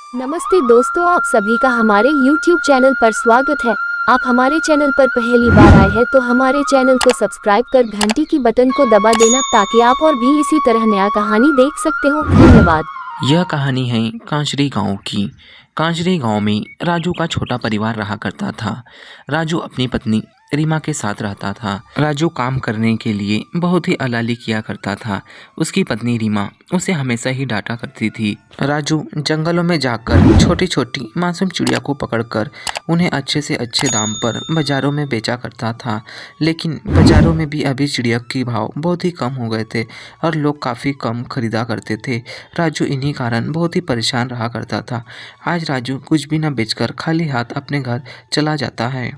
नमस्ते दोस्तों, आप सभी का हमारे YouTube चैनल पर स्वागत है। आप हमारे चैनल पर पहली बार आए हैं तो हमारे चैनल को सब्सक्राइब कर घंटी की बटन को दबा देना ताकि आप और भी इसी तरह नया कहानी देख सकते हो। धन्यवाद। यह कहानी है कांचरी गांव की। कांचरी गांव में राजू का छोटा परिवार रहा करता था। राजू अपनी पत्नी रीमा के साथ रहता था। राजू काम करने के लिए बहुत ही अलाली किया करता था। उसकी पत्नी रीमा उसे हमेशा ही डांटा करती थी। राजू जंगलों में जाकर छोटी छोटी मासूम चिड़िया को पकड़कर उन्हें अच्छे से अच्छे दाम पर बाज़ारों में बेचा करता था। लेकिन बाज़ारों में भी अभी चिड़िया के भाव बहुत ही कम हो गए थे और लोग काफ़ी कम खरीदा करते थे। राजू इन्हीं कारण बहुत ही परेशान रहा करता था। आज राजू कुछ भी न बेचकर खाली हाथ अपने घर चला जाता है।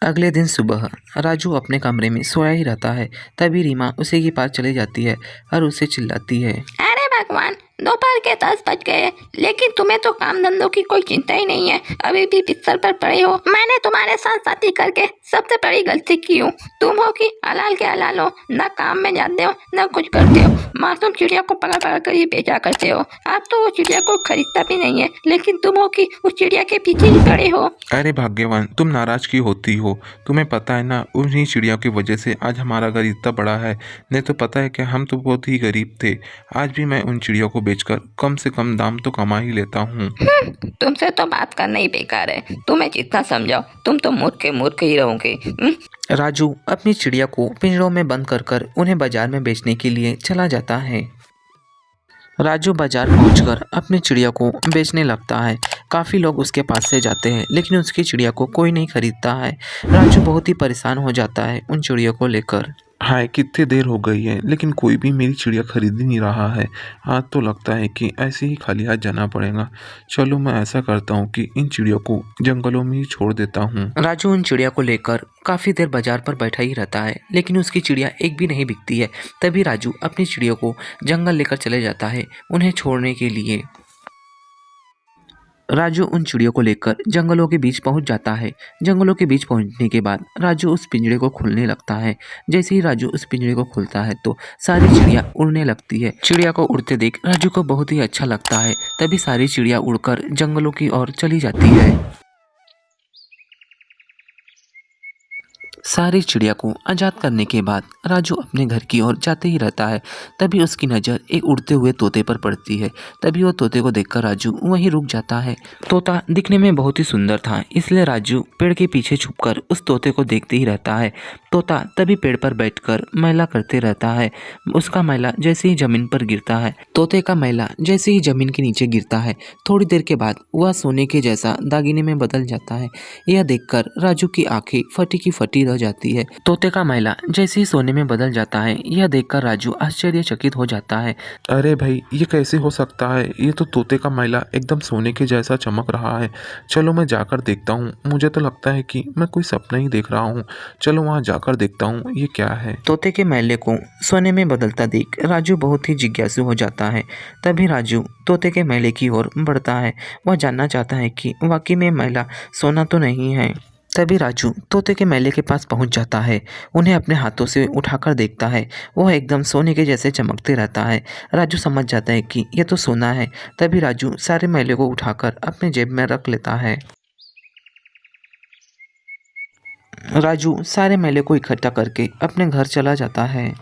अगले दिन सुबह राजू अपने कमरे में सोया ही रहता है। तभी रीमा उसी के पास चली जाती है और उसे चिल्लाती है। अरे भगवान, दोपहर के 10 बज गए, लेकिन तुम्हें तो काम धंधों की कोई चिंता ही नहीं है। अभी भी बिस्तर पर पड़े हो। मैंने तुम्हारे साथ शादी करके सबसे बड़ी गलती की हूँ। तुम हो कि हलाल के हलाल हो, ना काम में जाते हो ना कुछ करते हो। मासूम चिड़िया को पकड़ पकड़ कर ही बेचा करते हो। आप तो वो चिड़िया को खरीदता भी नहीं है, लेकिन तुम हो कि उस चिड़िया के पीछे ही पड़े हो। अरे भाग्यवान, तुम नाराज क्यों होती हो? तुम्हें पता है ना, उन्हीं चिड़िया की वजह से आज हमारा घर इतना बड़ा है। नहीं तो पता है कि हम तो बहुत ही गरीब थे। आज भी मैं उन चिड़ियों को बेचकर कम से कम दाम तो कमा ही लेता हूँ। तुमसे तो बात करना ही बेकार है। तुम्हें जितना समझाओ तुम तो मूर्ख ही रहोगे। राजू अपनी चिड़िया को पिंजरों में बंद कर कर उन्हें बाजार में बेचने के लिए चला जाता है। राजू बाजार पहुंचकर अपनी चिड़िया को बेचने लगता है। काफ़ी लोग उसके पास से जाते हैं, लेकिन उसकी चिड़िया को कोई नहीं खरीदता है। राजू बहुत ही परेशान हो जाता है उन चिड़ियों को लेकर। हाय, कितनी देर हो गई है लेकिन कोई भी मेरी चिड़िया खरीद ही नहीं रहा है। आज तो लगता है कि ऐसे ही खाली हाथ जाना पड़ेगा। चलो मैं ऐसा करता हूँ कि इन चिड़ियों को जंगलों में ही छोड़ देता हूँ। राजू उन चिड़िया को लेकर काफ़ी देर बाजार पर बैठा ही रहता है, लेकिन उसकी चिड़िया एक भी नहीं बिकती है। तभी राजू अपनी चिड़ियों को जंगल लेकर चले जाता है उन्हें छोड़ने के लिए। राजू उन चिड़ियों को लेकर जंगलों के बीच पहुंच जाता है। जंगलों के बीच पहुंचने के बाद राजू उस पिंजरे को खोलने लगता है। जैसे ही राजू उस पिंजरे को खोलता है तो सारी चिड़िया उड़ने लगती है। चिड़िया को उड़ते देख राजू को बहुत ही अच्छा लगता है। तभी सारी चिड़िया उड़कर जंगलों की ओर चली जाती है। सारी चिड़िया को आज़ाद करने के बाद राजू अपने घर की ओर जाते ही रहता है। तभी उसकी नज़र एक उड़ते हुए तोते पर पड़ती है। तभी वो तोते को देखकर राजू वहीं रुक जाता है। तोता दिखने में बहुत ही सुंदर था, इसलिए राजू पेड़ के पीछे छुपकर उस तोते को देखते ही रहता है। तोता तभी पेड़ पर बैठकर मैला करते रहता है। उसका मैला जैसे ही जमीन पर गिरता है, तोते का मैला जैसे ही जमीन के नीचे गिरता है, थोड़ी देर के बाद वह सोने के जैसा दागिने में बदल जाता है। यह देखकर राजू की आंखें फटी की फटी रह जाती है। तोते का मैला जैसे ही सोने में बदल जाता है, यह देखकर राजू आश्चर्यचकित हो जाता है। अरे भाई, ये कैसे हो सकता है? ये तो तोते का मैला एकदम सोने के जैसा चमक रहा है। चलो मैं जाकर देखता हूँ। मुझे तो लगता है कि मैं कोई सपना ही देख रहा हूँ। चलो वहाँ जाकर देखता हूँ ये क्या है। तोते के मैले को सोने में बदलता देख राजू बहुत ही जिज्ञासु हो जाता है। तभी राजू तोते के मैले की ओर बढ़ता है। वह जानना चाहता है कि वाकई में मैला सोना तो नहीं है। तभी राजू तोते के मैले के पास पहुंच जाता है। उन्हें अपने हाथों से उठाकर देखता है। वह एकदम सोने के जैसे चमकते रहता है। राजू समझ जाता है कि यह तो सोना है। तभी राजू सारे मैले को उठाकर अपने जेब में रख लेता है। राजू सारे मैले को इकट्ठा करके अपने घर चला जाता है।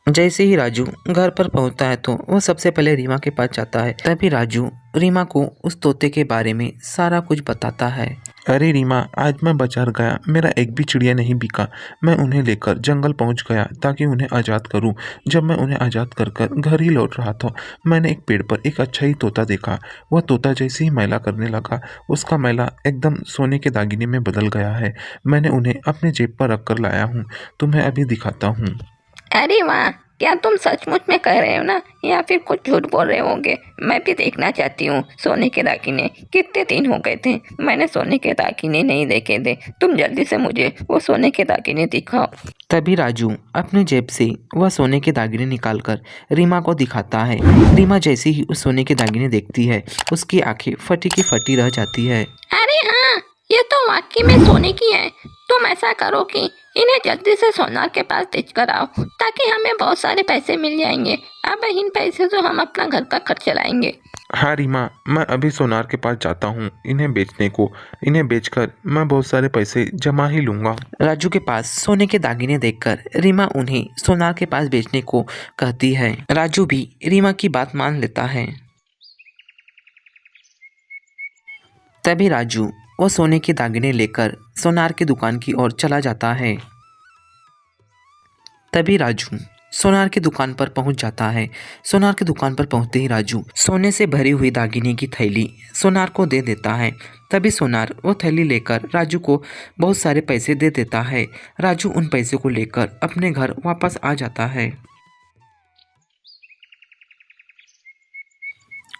जैसे ही राजू घर पर पहुंचता है तो वह सबसे पहले रीमा के पास जाता है। तभी राजू रीमा को उस तोते के बारे में सारा कुछ बताता है। अरे रीमा, आज मैं बाजार गया, मेरा एक भी चिड़िया नहीं बिका। मैं उन्हें लेकर जंगल पहुंच गया ताकि उन्हें आज़ाद करूं। जब मैं उन्हें आज़ाद कर कर घर ही लौट रहा था, मैंने एक पेड़ पर एक अच्छा ही तोता देखा। वह तोता जैसे ही मैला करने लगा, उसका मैला एकदम सोने के दागिने में बदल गया है। मैंने उन्हें अपने जेब पर रख कर लाया हूँ। तुम्हें अभी दिखाता हूँ। अरे वाह, क्या तुम सचमुच में कह रहे हो ना, या फिर कुछ झूठ बोल रहे होंगे? मैं भी देखना चाहती हूँ सोने के दागिने। कितने दिन हो गए थे मैंने सोने के दागिने नहीं देखे थे। तुम जल्दी से मुझे वो सोने के दागिने दिखाओ। तभी राजू अपनी जेब से वह सोने के दागिने निकालकर रीमा को दिखाता है। रीमा जैसे ही उस सोने के दागिने देखती है, उसकी आंखें फटी की फटी रह जाती है। अरे हाँ, ये तो वाकई में सोने की है। तुम ऐसा करो कि इन्हें जल्दी से सोनार के पास बेच कर आओ, ताकि हमें बहुत सारे पैसे मिल जाएंगे। अब इन पैसे से हम अपना घर का खर्च चलाएंगे। हाँ रीमा, मैं अभी सोनार के पास जाता हूँ इन्हें बेचने को। इन्हें बेचकर मैं बहुत सारे पैसे जमा ही लूँगा। राजू के पास सोने के दागिने देखकर रीमा उन्हें सोनार के पास बेचने को कहती है। राजू भी रीमा की बात मान लेता है। तभी राजू वो सोने के दागिने लेकर सोनार की दुकान की ओर चला जाता है। तभी राजू सोनार की दुकान पर पहुंच जाता है। सोनार की दुकान पर पहुंचते ही राजू सोने से भरी हुई दागिने की थैली सोनार को दे देता है। तभी सोनार वो थैली लेकर राजू को बहुत सारे पैसे दे देता है। राजू उन पैसे को लेकर अपने घर वापस आ जाता है।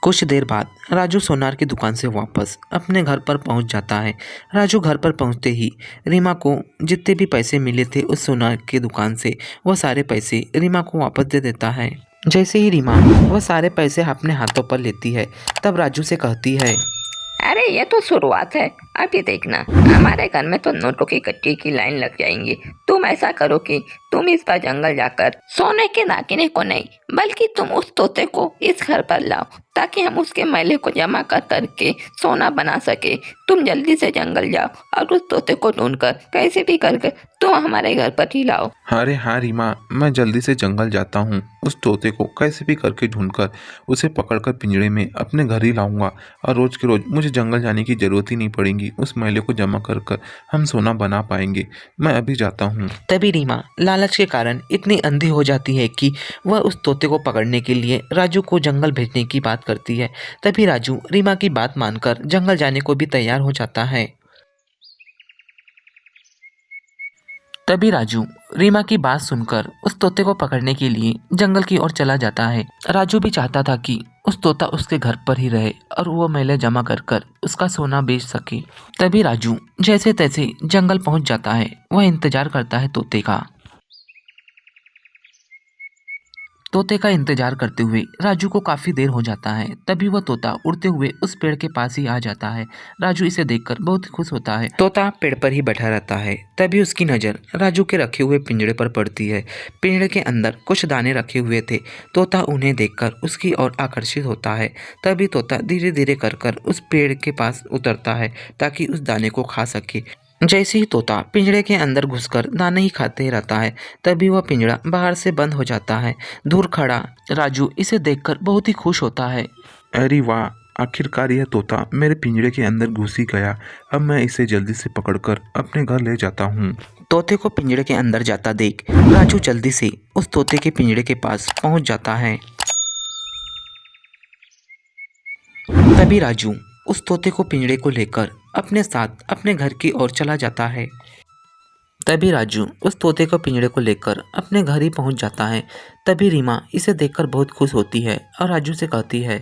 कुछ देर बाद राजू सोनार की दुकान से वापस अपने घर पर पहुंच जाता है। राजू घर पर पहुंचते ही रीमा को जितने भी पैसे मिले थे उस सोनार की दुकान से, वो सारे पैसे रीमा को वापस दे देता है। जैसे ही रीमा वो सारे पैसे अपने हाथों पर लेती है, तब राजू से कहती है, अरे ये तो शुरुआत है, अभी देखना हमारे घर में तो नोटों की कट्टी की लाइन लग जाएंगी। तुम ऐसा करो कि तुम इस बार जंगल जाकर सोने के दागिने को नहीं, बल्कि तुम उस तोते को इस घर पर लाओ, ताकि हम उसके मैले को जमा कर करके सोना बना सके। तुम जल्दी से जंगल जाओ और उस तोते को ढूंढकर कैसे भी करके तुम हमारे घर पर ही लाओ। अरे हाँ रीमा, मैं जल्दी से जंगल जाता हूँ। उस तोते को कैसे भी करके ढूंढकर उसे पकड़कर पिंजरे में अपने घर ही लाऊंगा, और रोज के रोज मुझे जंगल जाने की जरूरत ही नहीं पड़ेगी। उस मैले को जमा कर कर हम सोना बना पाएंगे। मैं अभी जाता हूँ। तभी रीमा लालच के कारण इतनी अंधी हो जाती है कि वह उस तोते को पकड़ने के लिए राजू को जंगल भेजने की बात करती है। तभी राजू रीमा की बात मानकर जंगल जाने को भी तैयार हो जाता है। तभी राजू रीमा की बात सुनकर उस तोते को पकड़ने के लिए जंगल की ओर चला जाता है। राजू भी चाहता था कि उस तोता उसके घर पर ही रहे और वो मैले जमा कर कर उसका सोना बेच सके। तभी राजू जैसे तैसे जंगल पहुंच जाता है। वह इंतजार करता है तोते का। तोते का इंतजार करते हुए राजू को काफ़ी देर हो जाता है। तभी वह तोता उड़ते हुए उस पेड़ के पास ही आ जाता है। राजू इसे देखकर बहुत खुश होता है। तोता पेड़ पर ही बैठा रहता है। तभी उसकी नज़र राजू के रखे हुए पिंजरे पर पड़ती है। पिंजरे के अंदर कुछ दाने रखे हुए थे। तोता उन्हें देखकर उसकी ओर आकर्षित होता है। तभी तोता धीरे धीरे कर उस पेड़ के पास उतरता है ताकि उस दाने को खा सके। जैसे ही तोता पिंजरे के अंदर घुसकर दाने ही खाते रहता है, तभी वह पिंजरा बाहर से बंद हो जाता है। दूर खड़ा राजू इसे देखकर बहुत ही खुश होता है। अरे वाह, आखिरकार यह तोता मेरे पिंजरे के अंदर घुस ही गया। अब मैं इसे जल्दी से पकड़कर अपने घर ले जाता हूँ। तोते को पिंजरे के अंदर जाता देख राजू जल्दी से उस तोते के पिंजरे के पास पहुंच जाता है। तभी राजू उस तोते को पिंजरे को लेकर अपने साथ अपने घर की ओर चला जाता है। तभी राजू उस तोते को पिंजरे को लेकर अपने घर ही पहुंच जाता है। तभी रीमा इसे देखकर बहुत खुश होती है और राजू से कहती है,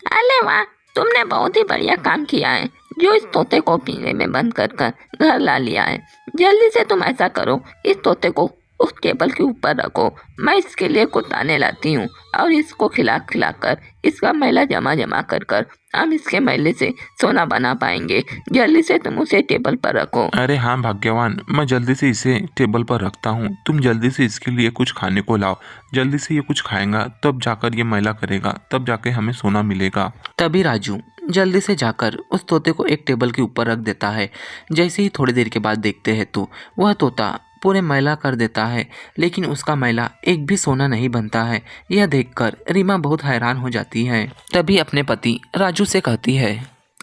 अरे वाह, तुमने बहुत ही बढ़िया काम किया है जो इस तोते को पिंजरे में बंद कर घर ला लिया है। जल्दी से तुम ऐसा करो, इस तोते को उस टेबल के ऊपर रखो। मैं इसके लिए कुछ दाने लाती हूँ और इसको खिला कर इसका मैला जमा कर हम इसके मैले से सोना बना पाएंगे। जल्दी से तुम उसे टेबल पर रखो। अरे हाँ भाग्यवान, मैं जल्दी से इसे टेबल पर रखता हूँ। तुम जल्दी से इसके लिए कुछ खाने को लाओ। जल्दी से ये कुछ खाएगा तब जाकर ये मैला करेगा, तब जाके हमें सोना मिलेगा। तभी राजू जल्दी से जाकर उस तोते को एक टेबल के ऊपर रख देता है। जैसे ही थोड़ी देर के बाद देखते हैं तो वह तोता पूरे मैला कर देता है, लेकिन उसका मैला एक भी सोना नहीं बनता है। यह देखकर रीमा बहुत हैरान हो जाती है। तभी अपने पति राजू से कहती है,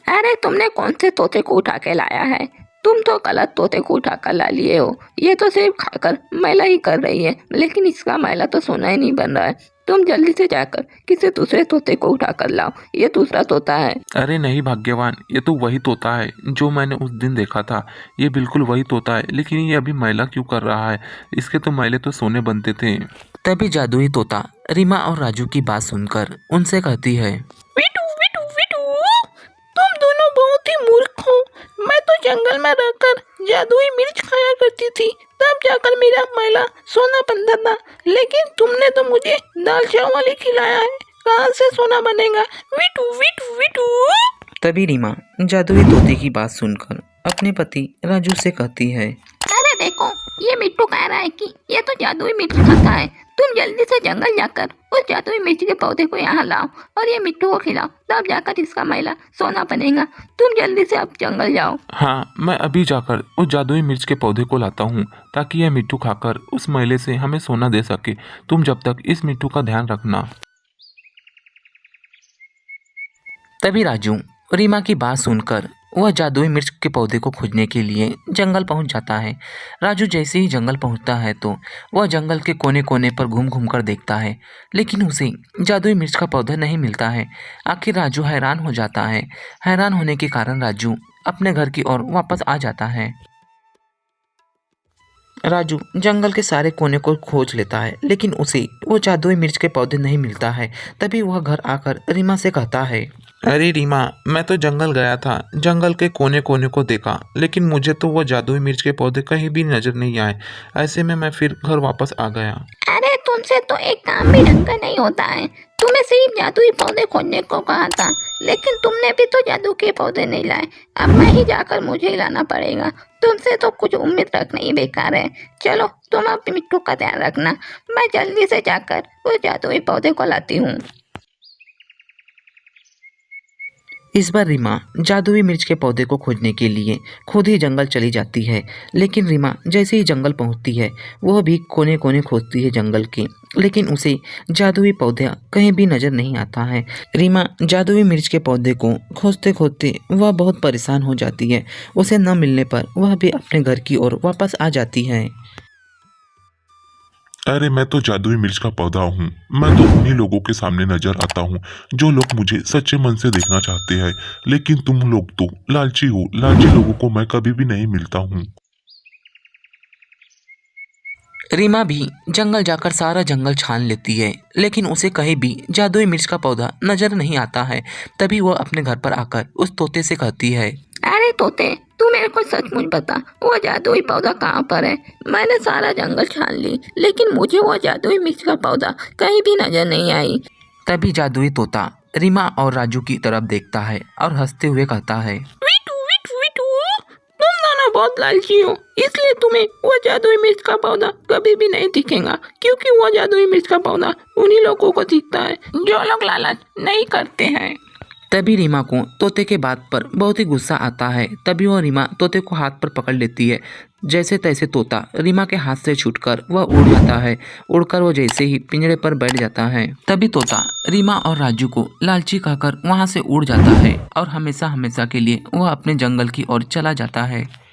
अरे तुमने कौन से तोते को उठा के लाया है? तुम तो गलत तोते को उठा कर ला लिए हो। ये तो सिर्फ खाकर मैला ही कर रही है, लेकिन इसका मैला तो सोना ही नहीं बन रहा है। तुम जल्दी से जाकर किसी दूसरे तोते को उठा कर लाओ, ये दूसरा तोता है। अरे नहीं भाग्यवान, ये तो वही तोता है जो मैंने उस दिन देखा था। ये बिल्कुल वही तोता है, लेकिन ये अभी मैला क्यों कर रहा है? इसके तो मैले तो सोने बनते थे। तभी जादुई तोता रीमा और राजू की बात सुनकर उनसे कहती है, विटू विटू विटू, तुम दोनों बहुत ही मूर्ख हो। मैं तो जंगल में रहकर जादुई मिर्च खाया करती थी, तब जाकर मेरा मैला सोना बनता था। लेकिन तुमने तो मुझे दाल चावल ही खिलाया है, कहाँ से सोना बनेगा? विटू विटू विटू। तभी रीमा जादुई तोते की बात सुनकर अपने पति राजू से कहती है। अरे देखो, ये मिट्टू कह रहा है कि ये तो जादुई मिर्च खाता है। तुम जल्दी से जंगल जाकर उस जादुई मिर्च के पौधे को यहाँ लाओ और ये मिट्टू को खिलाओ, तब जाकर इसका मैला सोना बनेगा। तुम जल्दी से अब जंगल जाओ। हाँ, मैं अभी जाकर उस जादुई मिर्च के पौधे को लाता हूँ ताकि यह मिट्टू खाकर उस मैले से हमें सोना दे सके। तुम जब तक इस मिट्टू का ध्यान रखना। तभी राजू रीमा की बात सुनकर वह जादुई मिर्च के पौधे को खोजने के लिए जंगल पहुंच जाता है। राजू जैसे ही जंगल पहुंचता है तो वह जंगल के कोने कोने पर घूम घूम कर देखता है, लेकिन उसे जादुई मिर्च का पौधा नहीं मिलता है। आखिर राजू हैरान हो जाता है। हैरान होने के कारण राजू अपने घर की ओर वापस आ जाता है। राजू जंगल के सारे कोने को खोज लेता है, लेकिन उसे वो जादुई मिर्च के पौधे नहीं मिलता है। तभी वह घर आकर रीमा से कहता है। अरे रीमा, मैं तो जंगल गया था, जंगल के कोने कोने को देखा, लेकिन मुझे तो वो जादुई मिर्च के पौधे कहीं भी नजर नहीं आए। ऐसे में मैं फिर घर वापस आ गया। अरे तुमसे तो एक काम भी ढंग का नहीं होता है। तुम्हें सिर्फ जादुई पौधे खोजने को कहा था, लेकिन तुमने भी तो जादू के पौधे नहीं लाए। अब मैं ही जाकर मुझे ही लाना पड़ेगा। तुमसे तो कुछ उम्मीद रखना ही बेकार है। चलो तुम अपने मिट्टू का ध्यान रखना, मैं जल्दी से जाकर उस जादुई पौधे को लाती हूँ। इस बार रीमा जादुई मिर्च के पौधे को खोजने के लिए खुद ही जंगल चली जाती है, लेकिन रीमा जैसे ही जंगल पहुंचती है वह भी कोने कोने खोजती है जंगल के, लेकिन उसे जादुई पौधा कहीं भी नजर नहीं आता है। रीमा जादुई मिर्च के पौधे को खोजते खोजते वह बहुत परेशान हो जाती है। उसे न मिलने पर वह भी अपने घर की ओर वापस आ जाती है। अरे मैं तो जादुई मिर्च का पौधा हूँ। मैं तो उन्हीं लोगों के सामने नजर आता हूँ जो लोग मुझे सच्चे मन से देखना चाहते हैं, लेकिन तुम लोग तो लालची हो। लालची लोगों को मैं कभी भी नहीं मिलता हूँ। रीमा भी जंगल जाकर सारा जंगल छान लेती है, लेकिन उसे कहीं भी जादुई मिर्च का पौधा नजर नहीं आता है। तभी वह अपने घर पर आकर उस तोते से कहती है। अरे तोते, तू मेरे को सचमुच बता, वो जादुई पौधा कहाँ पर है? मैंने सारा जंगल छान ली, लेकिन मुझे वो जादुई मिर्च का पौधा कहीं भी नजर नहीं आई। तभी जादुई तोता रीमा और राजू की तरफ देखता है और हंसते हुए कहता है। तुम दोनों बहुत लालची हो, इसलिए तुम्हें वो जादुई मिर्च का पौधा कभी भी नहीं दिखेगा, क्योंकि वो जादुई मिर्च का पौधा उन्हीं लोगों को दिखता है जो लोग लालच नहीं करते हैं। तभी रीमा को तोते के बात पर बहुत ही गुस्सा आता है। तभी वह रीमा तोते को हाथ पर पकड़ लेती है। जैसे तैसे तोता रीमा के हाथ से छूटकर वह उड़ जाता है। उड़कर वो जैसे ही पिंजरे पर बैठ जाता है, तभी तोता रीमा और राजू को लालची कहकर वहां से उड़ जाता है और हमेशा हमेशा के लिए वह अपने जंगल की ओर चला जाता है।